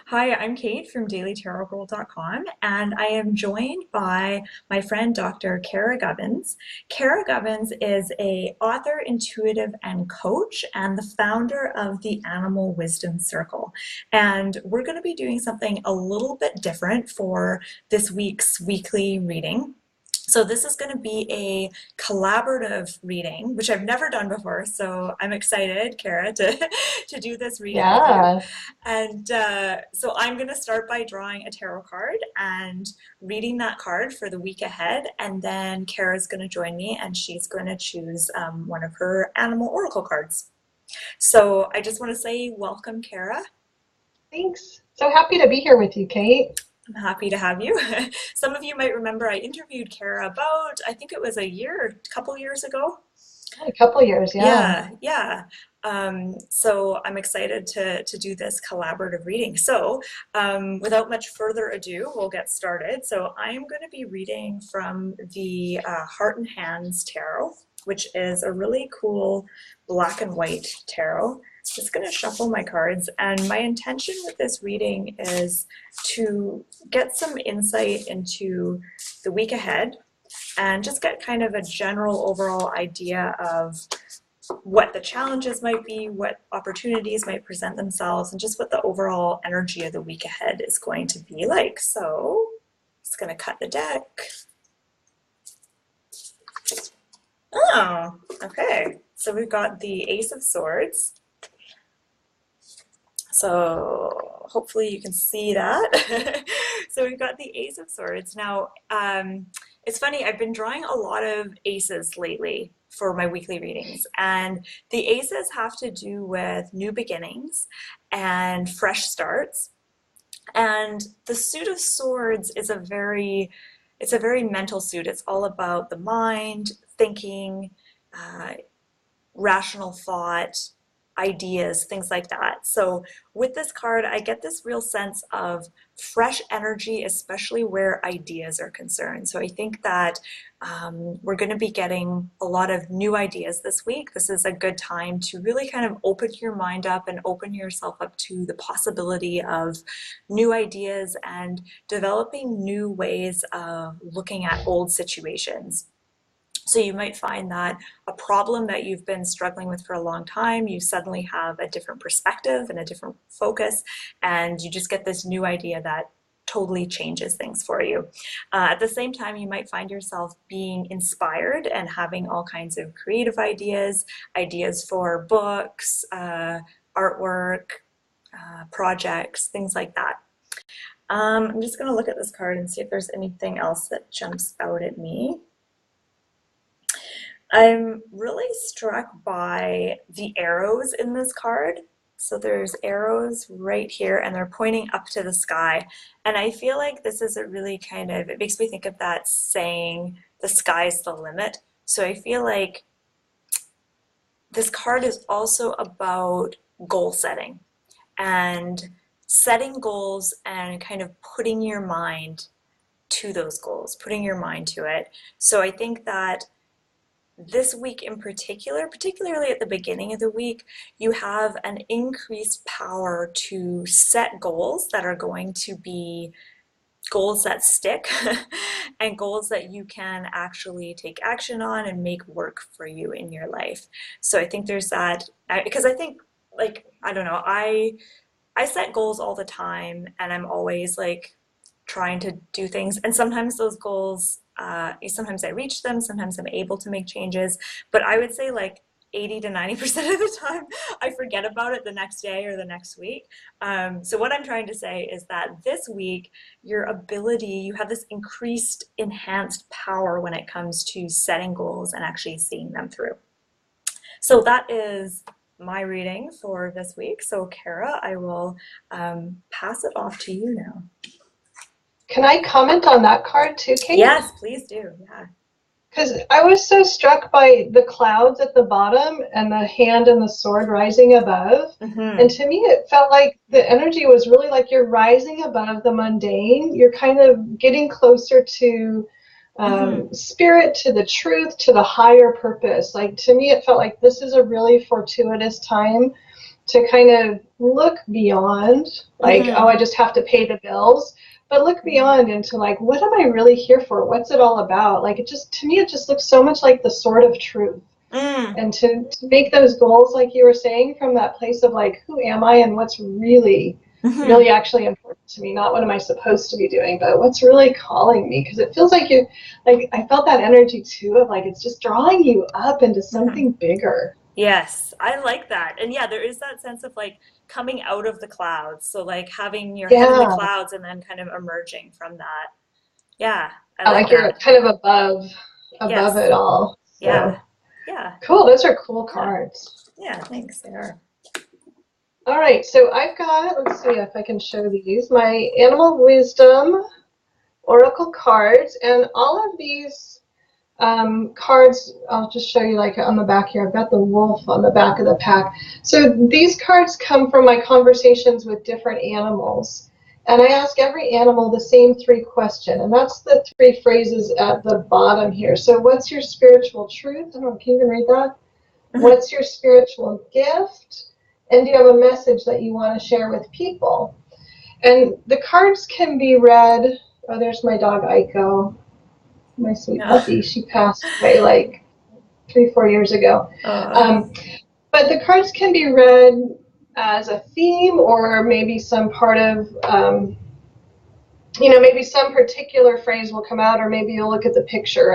Hi, I'm Kate from dailytarotgirl.com, and I am joined by my friend Dr. Cara Gubbins. Cara Gubbins is a author, intuitive, and coach, and the founder of the Animal Wisdom Circle. And we're going to be doing something a little bit different for this week's weekly reading. So this is going to be a collaborative reading, which I've never done before. So I'm excited, Cara, to to do this reading with you. Yeah, And so I'm going to start by drawing a tarot card and reading that card for the week ahead. And then Kara's going to join me and she's going to choose one of her animal oracle cards. So I just want to say welcome, Kara. thanks. So happy to be here with you, Kate. I'm happy to have you. Some of you might remember I interviewed Kara about, I think it was a couple years ago. A couple years, yeah. Yeah. So I'm excited to do this collaborative reading. So without much further ado, we'll get started. So I'm going to be reading from the Heart and Hands Tarot, which is a really cool black and white tarot. Just going to shuffle my cards, and my intention with this reading is to get some insight into the week ahead and just get kind of a general overall idea of what the challenges might be, what opportunities might present themselves, and just what the overall energy of the week ahead is going to be like. So I'm just going to cut the deck. Oh, okay. So we've got the Ace of Swords. So hopefully you can see that. So we've got the Ace of Swords. Now, it's funny, I've been drawing a lot of aces lately for my weekly readings, and the aces have to do with new beginnings and fresh starts. And the suit of swords is it's a very mental suit. It's all about the mind, thinking, uh, rational thought, ideas, things like that. So with this card, I get this real sense of fresh energy, especially where ideas are concerned. So I think that we're going to be getting a lot of new ideas this week. This is a good time to really kind of open your mind up and open yourself up to the possibility of new ideas and developing new ways of looking at old situations. So you might find that a problem that you've been struggling with for a long time, you suddenly have a different perspective and a different focus, and you just get this new idea that totally changes things for you. At the same time, you might find yourself being inspired and having all kinds of creative ideas, ideas for books, artwork, projects, things like that. I'm just going to look at this card and see if there's anything else that jumps out at me. I'm really struck by the arrows in this card. So there's arrows right here and they're pointing up to the sky. And I feel like this is a really kind of, it makes me think of that saying, the sky's the limit. So I feel like this card is also about goal setting and setting goals and kind of putting your mind to those goals, putting your mind to it. So I think that this week in particular, particularly at the beginning of the week, you have an increased power to set goals that are going to be goals that stick and goals that you can actually take action on and make work for you in your life. So I think there's that, because I think, like, I don't know, I set goals all the time and I'm always like trying to do things. And sometimes those goals, sometimes I reach them, sometimes I'm able to make changes. But I would say like 80 to 90% of the time, I forget about it the next day or the next week. So what I'm trying to say is that this week, you have this increased, enhanced power when it comes to setting goals and actually seeing them through. So that is my reading for this week. So Cara, I will pass it off to you now. Can I comment on that card too, Kate? Yes, please do. Yeah. Because I was so struck by the clouds at the bottom and the hand and the sword rising above. And Mm-hmm. to me, it felt like the energy was really like you're rising above the mundane. You're kind of getting closer to Mm-hmm. spirit, to the truth, to the higher purpose. Like to me, it felt like this is a really fortuitous time to kind of look beyond, like, oh, Mm-hmm. I just have to pay the bills, but look beyond into like, what am I really here for? What's it all about? Like, it just, to me, it just looks so much like the sword of truth. Mm. And to make those goals, like you were saying, from that place of like, who am I and what's really, Mm-hmm. really actually important to me? Not what am I supposed to be doing, but what's really calling me? Because it feels like you, like, I felt that energy too of like, it's just drawing you up into Mm-hmm. something bigger. Yes, I like that. And yeah, there is that sense of like coming out of the clouds. So like having your head in the Yeah. clouds and then kind of emerging from that. Yeah, I I like like you're that. kind of above Yes. it all. Yeah. So Yeah. cool. Those are cool Yeah. cards. Yeah. Thanks. They are. All right. So I've got, let's see if I can show these, my Animal Wisdom Oracle cards. And all of these cards, I'll just show you like on the back here. I've got the wolf on the back of the pack. So these cards come from my conversations with different animals. And I ask every animal the same 3 questions. And that's the 3 phrases at the bottom here. So what's your spiritual truth? I don't know, can you even read that? Mm-hmm. What's your spiritual gift? And do you have a message that you want to share with people? And the cards can be read. Oh, there's my dog Aiko, my sweet Yeah. puppy. She passed away like 3, 4 years ago. Uh, Um, but the cards can be read as a theme, or maybe some part of, maybe some particular phrase will come out, or maybe you'll look at the picture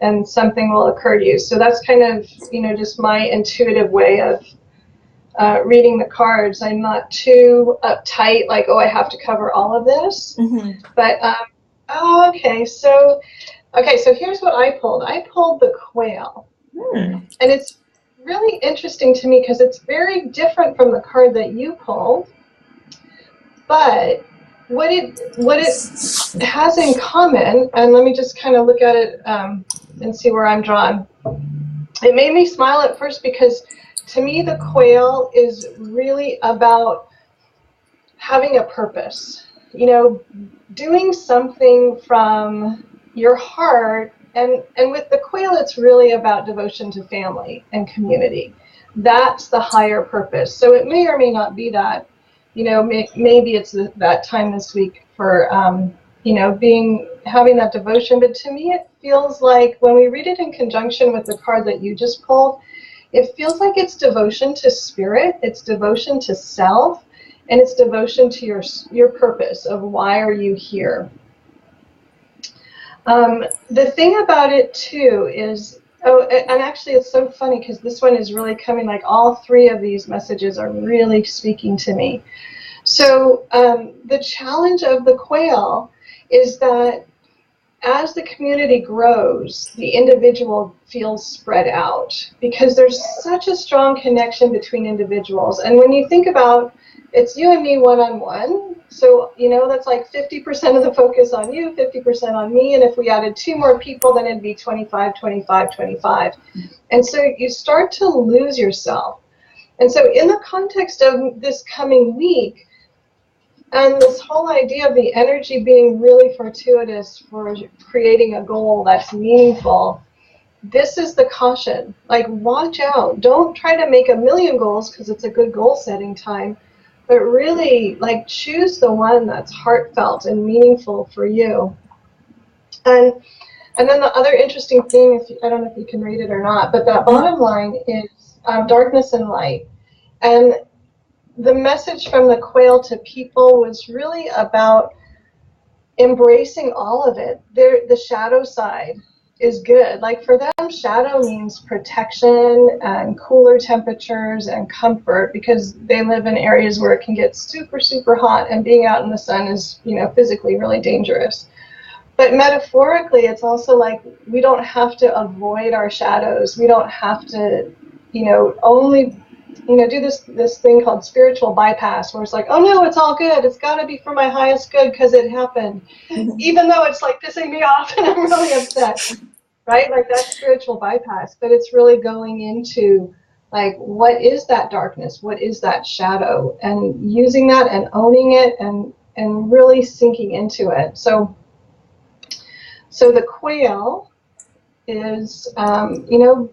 and something will occur to you. So that's kind of, just my intuitive way of reading the cards. I'm not too uptight, like, oh, I have to cover all of this. mm-hmm. But, okay, so here's what I pulled. I pulled the quail. Hmm. And it's really interesting to me because it's very different from the card that you pulled. But what it has in common, and let me just kind of look at it and see where I'm drawn. It made me smile at first because to me the quail is really about having a purpose. Doing something from your heart, and with the quail it's really about devotion to family and community. That's the higher purpose. So it may or may not be that, maybe it's that time this week for having that devotion. But to me it feels like when we read it in conjunction with the card that you just pulled, it feels like it's devotion to spirit, it's devotion to self, and it's devotion to your purpose of why are you here. The thing about it too is, and actually it's so funny because this one is really coming, like all 3 of these messages are really speaking to me. So the challenge of the quail is that as the community grows, the individual feels spread out because there's such a strong connection between individuals. And when you think about, it's you and me one-on-one, so that's like 50% of the focus on you, 50% on me, and if we added 2 more people, then it'd be 25, 25, 25. And so you start to lose yourself. And so in the context of this coming week, and this whole idea of the energy being really fortuitous for creating a goal that's meaningful, this is the caution. Like, watch out. Don't try to make a million goals because it's a good goal setting time, but really, like, choose the one that's heartfelt and meaningful for you. And then the other interesting thing, I don't know if you can read it or not, but that Mm-hmm. bottom line is darkness and light. And the message from the quail to people was really about embracing all of it. The shadow side is good. Like for them, shadow means protection and cooler temperatures and comfort because they live in areas where it can get super, super hot, and being out in the sun is, physically really dangerous. But metaphorically, it's also like we don't have to avoid our shadows. We don't have to, only do this thing called spiritual bypass, where it's like, oh no, it's all good. It's got to be for my highest good because it happened, even though it's like pissing me off and I'm really upset, right? Like that's spiritual bypass, but it's really going into like, what is that darkness? What is that shadow? And using that and owning it and really sinking into it. So the quail is,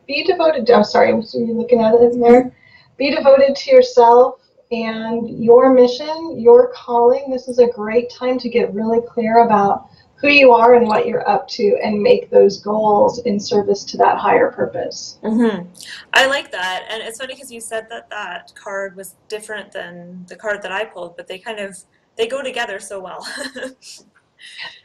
be devoted. I'm sorry, was you looking at it in there? be devoted to yourself and your mission, your calling. This is a great time to get really clear about who you are and what you're up to and make those goals in service to that higher purpose. I like that. And it's funny because you said that that card was different than the card that I pulled, but they kind of they go together so well.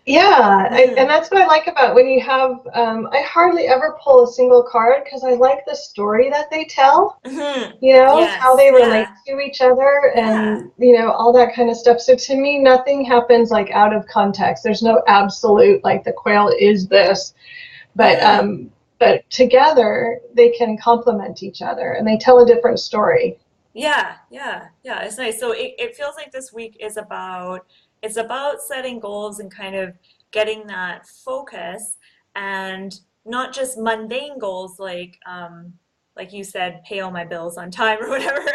Yeah, and hmm that's what I like about when you have, I hardly ever pull a single card because I like the story that they tell, how Yes. they relate Yeah. to each other Yeah. and, all that kind of stuff. So to me, nothing happens like out of context. There's no absolute, like the quail is this, but, hmm but together they can complement each other and they tell a different story. Yeah, yeah, yeah. It's nice. So it feels like this week is about it's about setting goals and kind of getting that focus and not just mundane goals like you said, pay all my bills on time or whatever.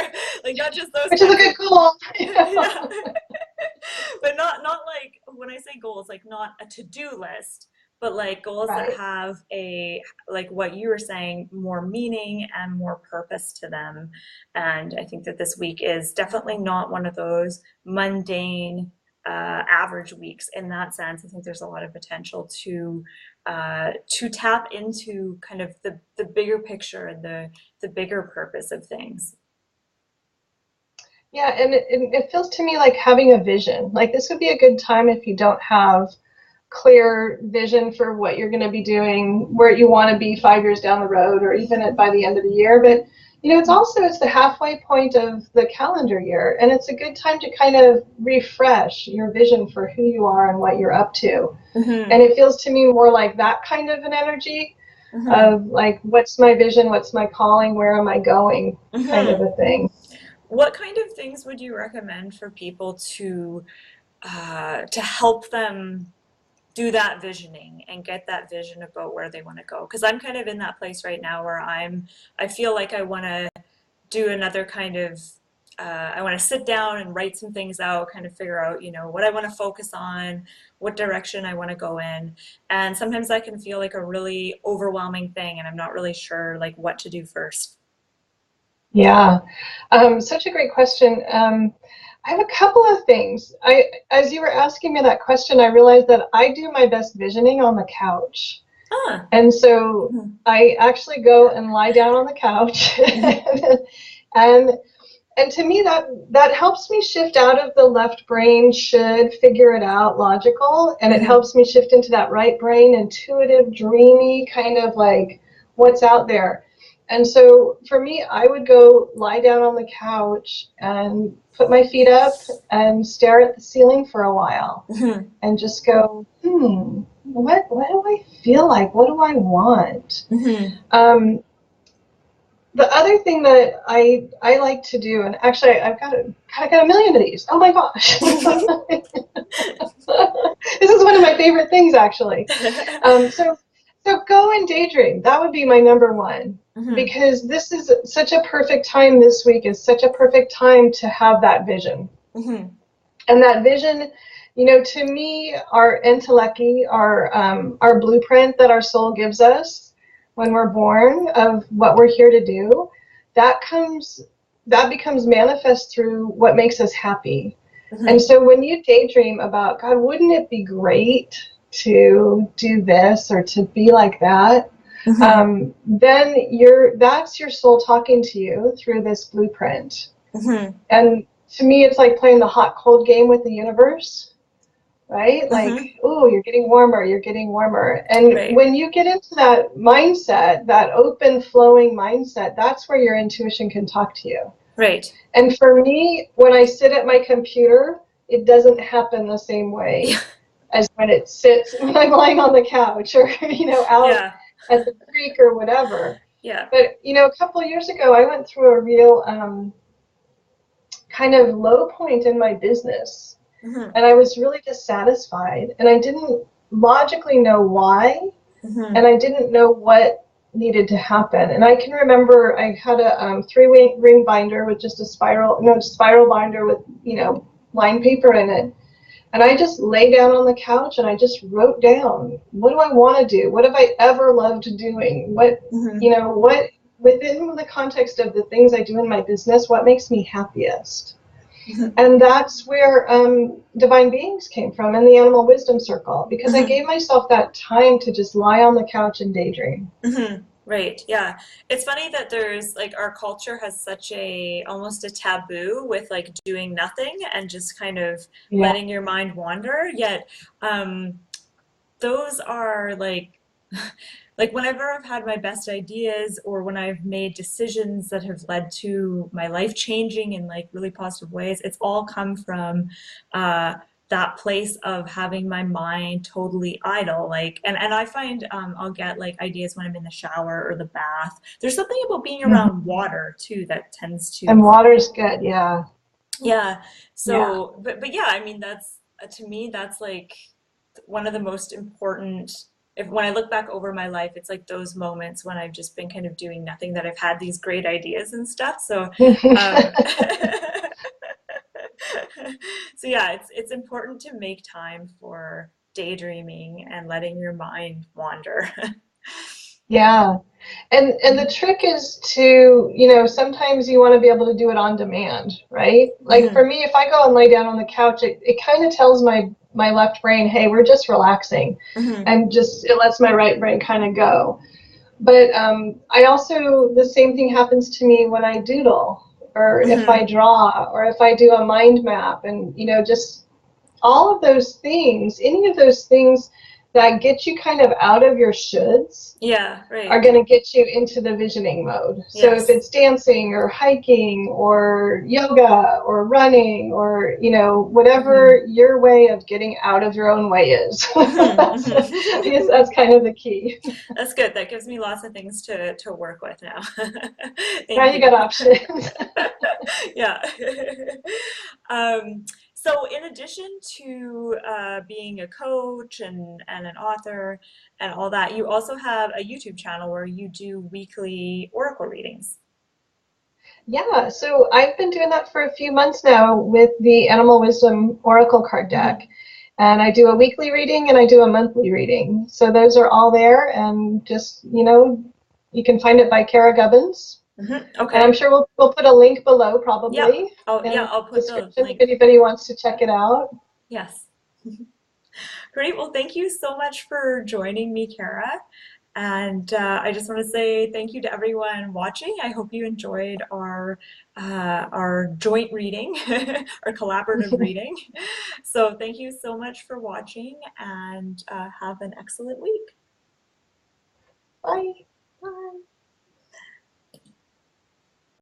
Like not just those Which is a kinds good of goal. yeah. But not like when I say goals, like not a to-do list, but like goals that Right. have a like what you were saying, more meaning and more purpose to them. And I think that this week is definitely not one of those mundane average weeks in that sense. I think there's a lot of potential to tap into kind of the bigger picture and the bigger purpose of things. Yeah, and it feels to me like having a vision. Like this would be a good time if you don't have clear vision for what you're going to be doing, where you want to be 5 years down the road, or even by the end of the year. But it's the halfway point of the calendar year, and it's a good time to kind of refresh your vision for who you are and what you're up to. hmm And it feels to me more like that kind of an energy hmm of like, what's my vision, what's my calling, where am I going, kind of hmm a thing. What kind of things would you recommend for people to help them do that visioning and get that vision about where they want to go? Because I'm kind of in that place right now where I feel like I want to do another kind of I want to sit down and write some things out, kind of figure out, what I want to focus on, what direction I want to go in. And sometimes that can feel like a really overwhelming thing, and I'm not really sure like what to do first. Yeah, such a great question. I have a couple of things. As you were asking me that question, I realized that I do my best visioning on the couch. Ah. And so Mhm. I actually go and lie down on the couch Mhm. and and to me that helps me shift out of the left brain should figure it out logical, and it Mhm. helps me shift into that right brain intuitive dreamy kind of like what's out there. And so for me, I would go lie down on the couch and put my feet up and stare at the ceiling for a while Mhm. and just go, what do I feel like? What do I want? Mhm. Um, the other thing that I like to do, and actually I got a million of these. Oh my gosh. This is one of my favorite things actually. So go and daydream. That would be my number one, Mhm. because this is such a perfect time. This week is such a perfect time to have that vision. Mhm. And that vision, to me, our intellect, our blueprint that our soul gives us when we're born of what we're here to do, that comes, that becomes manifest through what makes us happy. And Mhm. so when you daydream about, God, wouldn't it be great to do this or to be like that? Mhm. Then that's your soul talking to you through this blueprint. Mhm. And to me, it's like playing the hot cold game with the universe, right? Like, Mhm. oh, you're getting warmer, you're getting warmer. And Right. when you get into that mindset, that open flowing mindset, that's where your intuition can talk to you. Right. And for me, when I sit at my computer, it doesn't happen the same Yeah. way as when it sits when I'm lying on the couch or, out Yeah. at the creek or whatever. Yeah. But, a couple of years ago, I went through a real kind of low point in my business, Mhm. and I was really dissatisfied, and I didn't logically know why, and Mhm. I didn't know what needed to happen. And I can remember I had a three ring binder with just a spiral binder with line paper in it, and I just lay down on the couch and I just wrote down, what do I want to do? What have I ever loved doing? Mhm. What within the context of the things I do in my business, what makes me happiest? Mhm. And that's where divine beings came from and the animal wisdom circle, because I Mhm. gave myself that time to just lie on the couch and daydream. Mhm. Right. Yeah. It's funny that there's like our culture has such a almost a taboo with like doing nothing and just kind of Yeah. letting your mind wander. Yet, um, those are like like whenever I've had my best ideas or when I've made decisions that have led to my life changing in like really positive ways, it's all come from uh, that place of having my mind totally idle. Like, and I find I'll get like ideas when I'm in the shower or the bath. There's something about being Mhm. around water too that tends to And water's good. Yeah. yeah. Yeah. So, but yeah, I mean that's to me that's like one of the most important if when I look back over my life, it's like those moments when I've just been kind of doing nothing that I've had these great ideas and stuff. So, um, so yeah, it's important to make time for daydreaming and letting your mind wander. Yeah. And the trick is to, sometimes you want to be able to do it on demand, right? Like for Mhm. me, if I go and lay down on the couch, it kind of tells my left brain, hey, we're just relaxing. Mhm. And just it lets my right brain kind of go. But I also, the same thing happens to me when I doodle, or if I Mhm. draw, or if I do a mind map, and, just all of those things, any of those things that get you kind of out of your shoulds Yeah, are right. going to get you into the visioning mode. So if Yes. it's dancing or hiking or yoga or running or, Mhm. whatever your way of getting out of your own way is, Mhm. I guess Mhm. that's kind of the key. That's good. That gives me lots of things to work with now. Now Thank you got you. options. Yeah. Um, so in addition to being a coach and an author and all that, you also have a YouTube channel where you do weekly oracle readings. Yeah, so I've been doing that for a few months now with the Animal Wisdom Oracle card deck. Hmm. And I do a weekly reading and I do a monthly reading. So those are all there, and just, you can find it by Cara Gubbins. Hmm. And I'm Okay. sure we'll put a link below Yep. probably Oh, in yeah, the I'll put the description if link. anybody wants to check it out. Yes. Great. Well, thank you so much for joining me, Cara. And I just want to say thank you to everyone watching. I hope you enjoyed our joint reading, our collaborative reading. So thank you so much for watching, and have an excellent week. Bye.